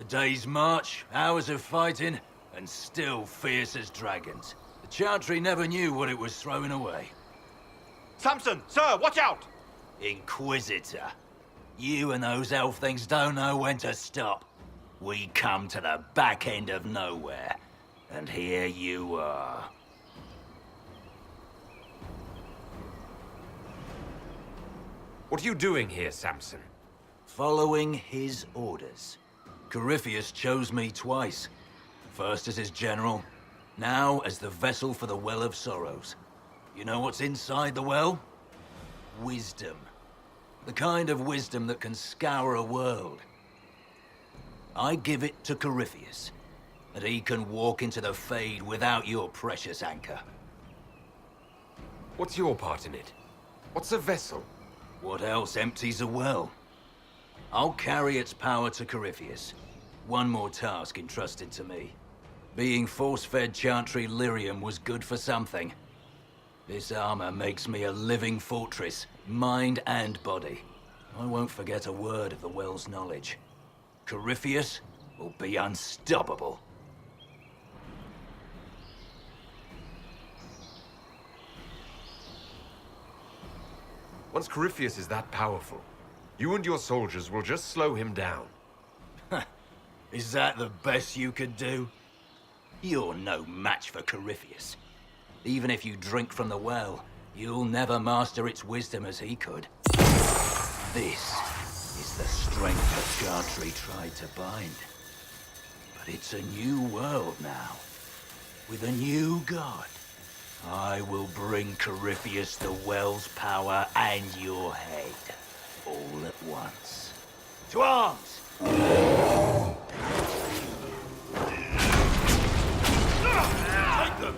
day's march, hours of fighting, and still fierce as dragons. The Chantry never knew what it was throwing away. Samson, sir, watch out! Inquisitor. You and those elf things don't know when to stop. We come to the back end of nowhere, and here you are. What are you doing here, Samson? Following his orders. Corypheus chose me twice. First as his general, now as the vessel for the Well of Sorrows. You know what's inside the well? Wisdom. The kind of wisdom that can scour a world. I give it to Corypheus, and he can walk into the Fade without your precious anchor. What's your part in it? What's a vessel? What else empties a well? I'll carry its power to Corypheus. One more task entrusted to me. Being force-fed Chantry lyrium was good for something. This armor makes me a living fortress, mind and body. I won't forget a word of the well's knowledge. Corypheus will be unstoppable. Once Corypheus is that powerful, you and your soldiers will just slow him down. Is that the best you could do? You're no match for Corypheus. Even if you drink from the well, you'll never master its wisdom as he could. This is the strength the Chantry tried to bind. But it's a new world now, with a new god. I will bring Corypheus the well's power and your head, all at once. To arms! Take them!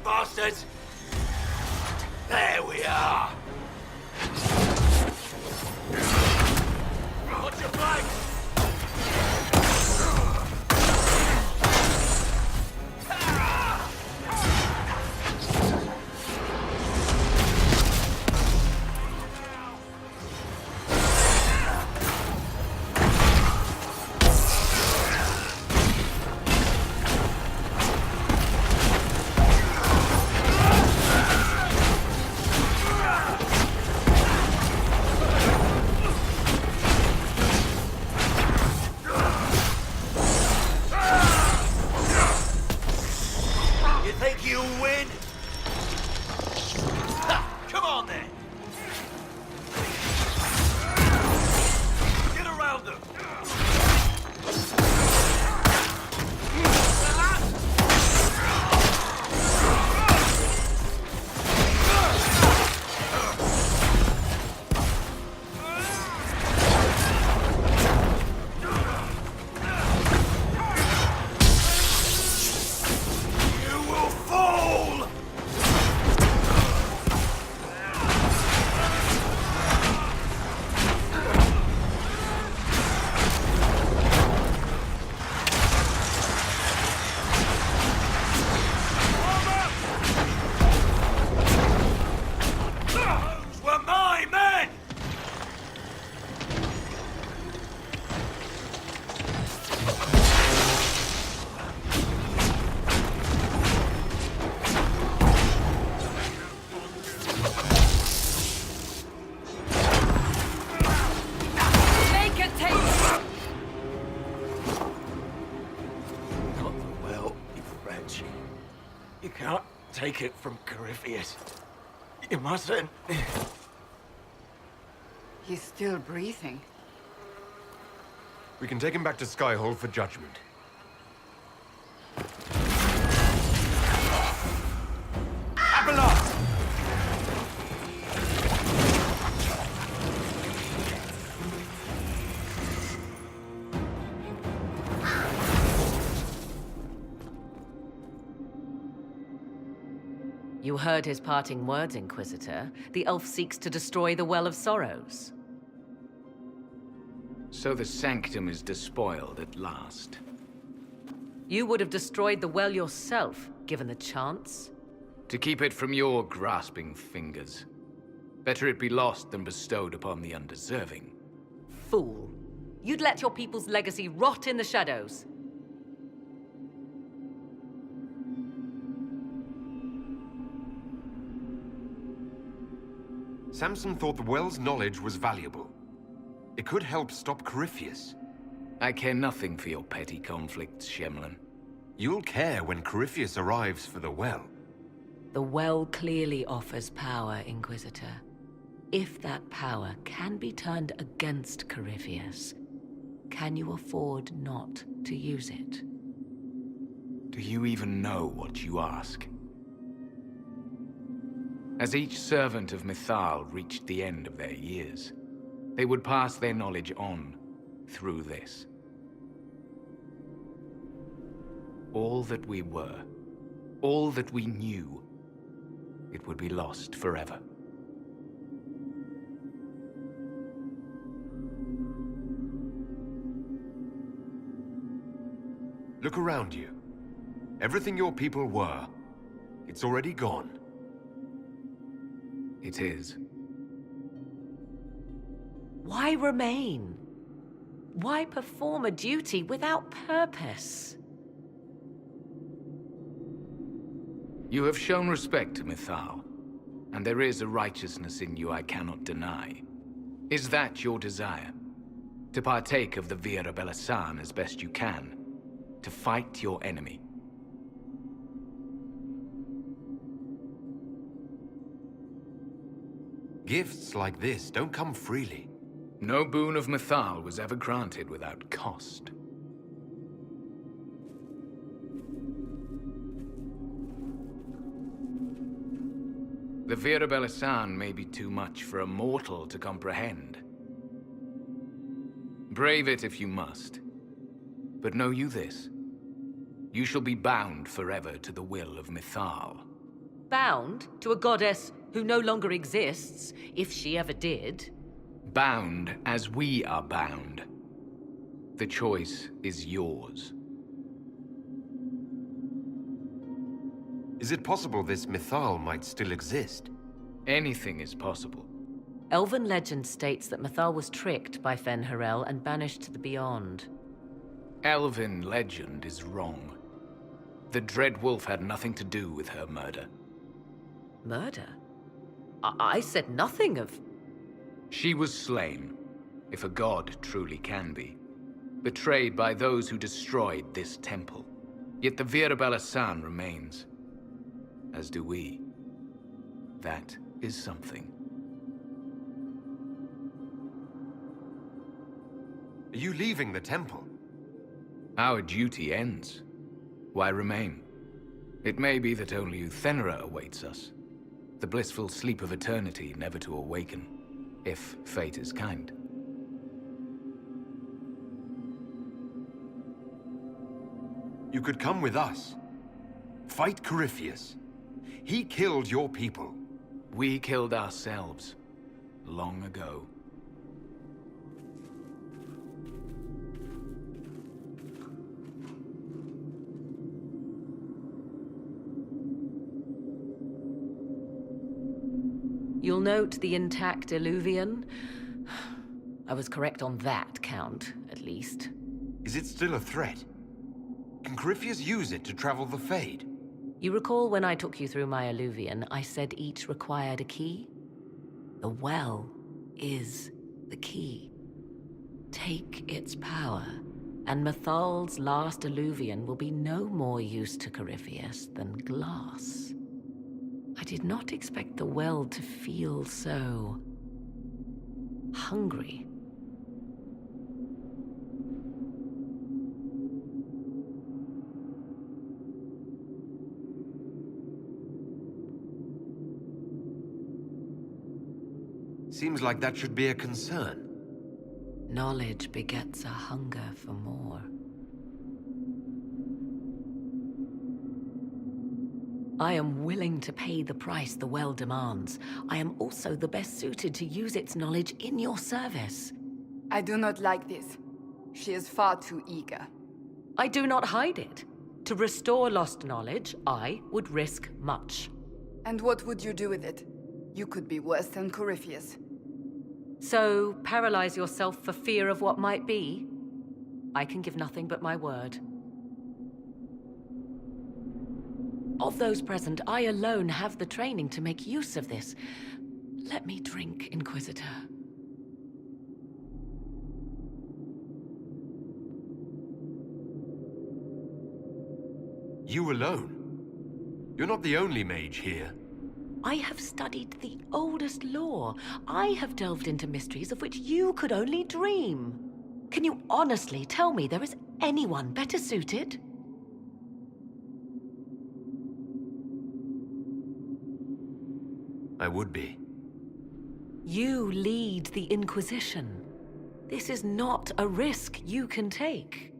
Bastards! There we are! Watch your flanks! take it from Corypheus. You mustn't. He's still breathing. We can take him back to Skyhold for judgment. Abelard! You heard his parting words, Inquisitor. The elf seeks to destroy the Well of Sorrows. So the Sanctum is despoiled at last. You would have destroyed the well yourself, given the chance. To keep it from your grasping fingers. Better it be lost than bestowed upon the undeserving. Fool. You'd let your people's legacy rot in the shadows. Samson thought the well's knowledge was valuable. It could help stop Corypheus. I care nothing for your petty conflicts, Shemlin. You'll care when Corypheus arrives for the well. The well clearly offers power, Inquisitor. If that power can be turned against Corypheus, can you afford not to use it? Do you even know what you ask? As each servant of Mythal reached the end of their years, they would pass their knowledge on through this. All that we were, all that we knew, it would be lost forever. Look around you. Everything your people were, it's already gone. It is. Why remain? Why perform a duty without purpose? You have shown respect to Mythal, and there is a righteousness in you I cannot deny. Is that your desire? To partake of the Vira Belasan as best you can? To fight your enemy? Gifts like this don't come freely. No boon of Mythal was ever granted without cost. The Vira Belasan may be too much for a mortal to comprehend. Brave it if you must. But know you this. You shall be bound forever to the will of Mythal. Bound to a goddess who no longer exists, if she ever did. Bound as we are bound. The choice is yours. Is it possible this Mythal might still exist? Anything is possible. Elven legend states that Mythal was tricked by Fen-Harel and banished to the Beyond. Elven legend is wrong. The Dread Wolf had nothing to do with her murder. Murder? I said nothing of... She was slain, if a god truly can be. Betrayed by those who destroyed this temple. Yet the Vira Belasan remains. As do we. That is something. Are you leaving the temple? Our duty ends. Why remain? It may be that only Uthenera awaits us. The blissful sleep of eternity never to awaken, if fate is kind. You could come with us. Fight Corypheus. He killed your people. We killed ourselves, long ago. You'll note the intact Illuvian. I was correct on that count, at least. Is it still a threat? Can Corypheus use it to travel the Fade? You recall when I took you through my Illuvian, I said each required a key? The well is the key. Take its power, and Mythal's last Illuvian will be no more use to Corypheus than glass. did not expect the well to feel so hungry. Seems like that should be a concern. Knowledge begets a hunger for more. I am willing to pay the price the well demands. I am also the best suited to use its knowledge in your service. I do not like this. She is far too eager. I do not hide it. To restore lost knowledge, I would risk much. And what would you do with it? You could be worse than Corypheus. So, paralyze yourself for fear of what might be? I can give nothing but my word. Of those present, I alone have the training to make use of this. Let me drink, Inquisitor. You alone? You're not the only mage here. I have studied the oldest lore. I have delved into mysteries of which you could only dream. Can you honestly tell me there is anyone better suited? I would be. You lead the Inquisition. This is not a risk you can take.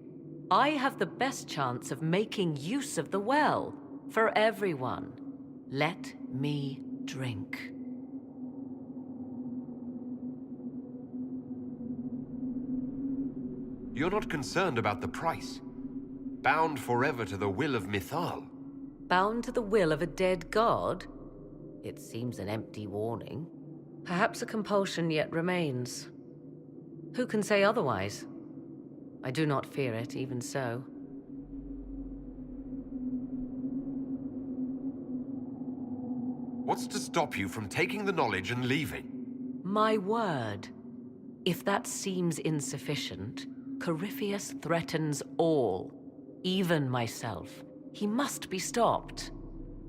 I have the best chance of making use of the well for everyone. Let me drink. You're not concerned about the price. Bound forever to the will of Mythal. Bound to the will of a dead god? It seems an empty warning. Perhaps a compulsion yet remains. Who can say otherwise? I do not fear it, even so. What's to stop you from taking the knowledge and leaving? My word. If that seems insufficient, Corypheus threatens all, even myself. He must be stopped.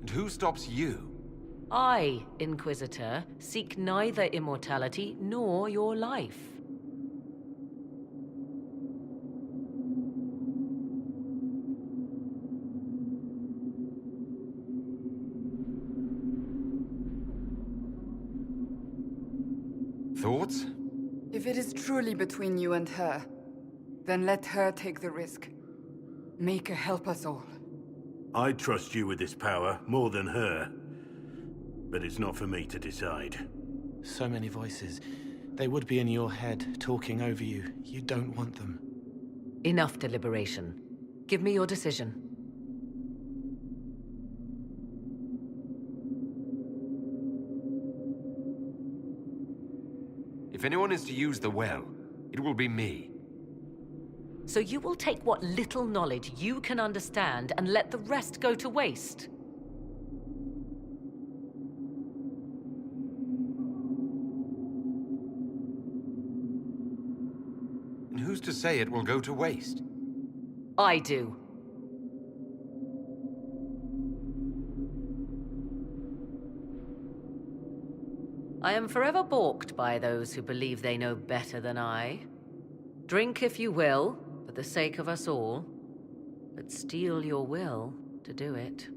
And who stops you? I, Inquisitor, seek neither immortality nor your life. Thoughts? If it is truly between you and her, then let her take the risk. Make her help us all. I trust you with this power more than her. But it's not for me to decide. So many voices. They would be in your head, talking over you. You don't want them. Enough deliberation. Give me your decision. If anyone is to use the well, it will be me. So you will take what little knowledge you can understand and let the rest go to waste? And who's to say it will go to waste? I do. I am forever balked by those who believe they know better than I. Drink if you will, for the sake of us all, but steel your will to do it.